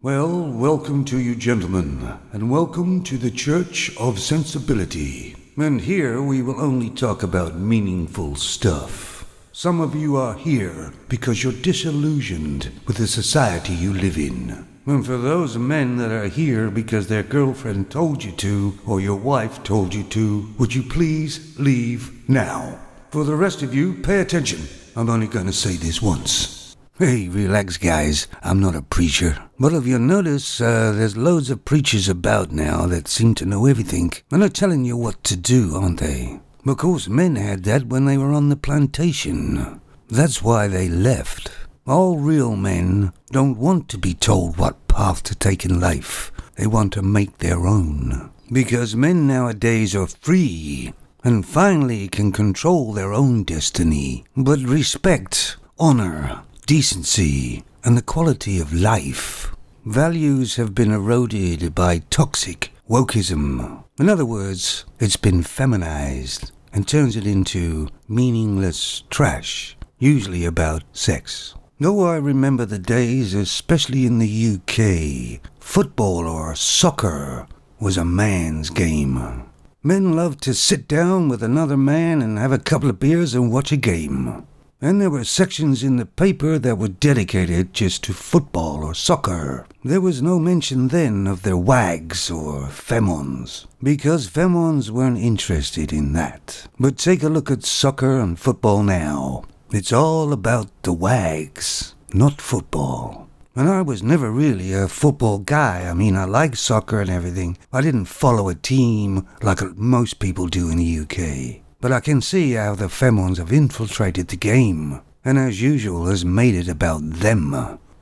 Well, welcome to you gentlemen, and welcome to the Church of Sensibility. And here we will only talk about meaningful stuff. Some of you are here because you're disillusioned with the society you live in. And for those men that are here because their girlfriend told you to, or your wife told you to, would you please leave now? For the rest of you, pay attention. I'm only going to say this once. Hey, relax guys, I'm not a preacher. But if you notice, there's loads of preachers about now that seem to know everything, and are telling you what to do, aren't they? Of course, men had that when they were on the plantation. That's why they left. All real men don't want to be told what path to take in life. They want to make their own. Because men nowadays are free, and finally can control their own destiny. But respect, honor, decency, and the quality of life. Values have been eroded by toxic wokeism. In other words, it's been feminized and turns it into meaningless trash, usually about sex. Though I remember the days, especially in the UK, football or soccer was a man's game. Men loved to sit down with another man and have a couple of beers and watch a game. And there were sections in the paper that were dedicated just to football or soccer. There was no mention then of their wags or femons, because femons weren't interested in that. But take a look at soccer and football now. It's all about the wags, not football. And I was never really a football guy. I mean, I like soccer and everything. I didn't follow a team like most people do in the UK. But I can see how the femons have infiltrated the game, and as usual has made it about them.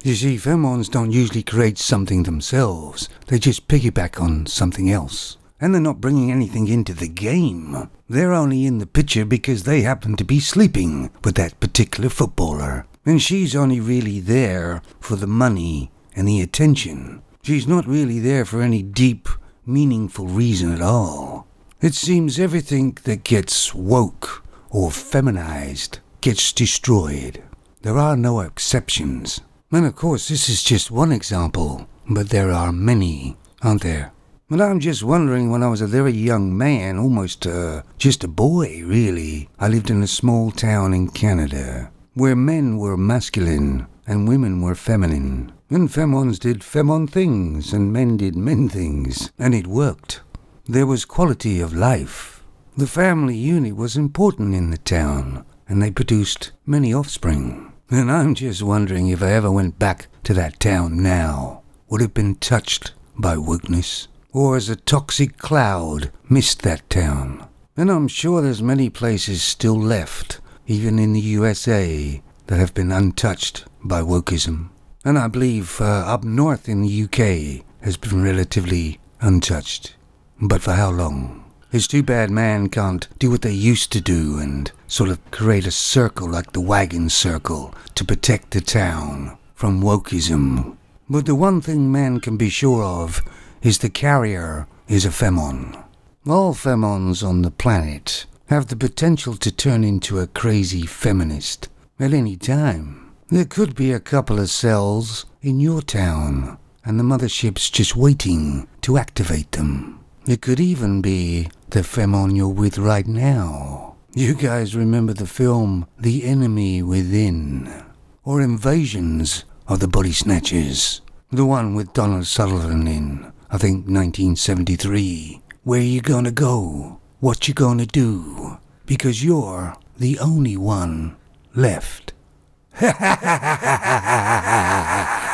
You see, femons don't usually create something themselves, they just piggyback on something else. And they're not bringing anything into the game. They're only in the picture because they happen to be sleeping with that particular footballer. And she's only really there for the money and the attention. She's not really there for any deep, meaningful reason at all. It seems everything that gets woke or feminized gets destroyed. There are no exceptions. And of course, this is just one example, but there are many, aren't there? And I'm just wondering, when I was a very young man, almost just a boy, really, I lived in a small town in Canada, where men were masculine and women were feminine. And femons did femon things, and men did men things, and it worked. There was quality of life. The family unit was important in the town, and they produced many offspring. And I'm just wondering if I ever went back to that town now, would it have been touched by wokeness? Or has a toxic cloud missed that town? And I'm sure there's many places still left, even in the USA, that have been untouched by wokeism. And I believe up north in the UK has been relatively untouched. But for how long? It's too bad man can't do what they used to do and sort of create a circle like the wagon circle to protect the town from wokeism. But the one thing man can be sure of is the carrier is a femon. All femons on the planet have the potential to turn into a crazy feminist at any time. There could be a couple of cells in your town, and the mothership's just waiting to activate them. It could even be the femon you're with right now. You guys remember the film The Enemy Within? Or Invasions of the Body Snatchers? The one with Donald Sutherland in, I think, 1973. Where you gonna go? What you gonna do? Because you're the only one left. Ha ha ha ha ha ha ha!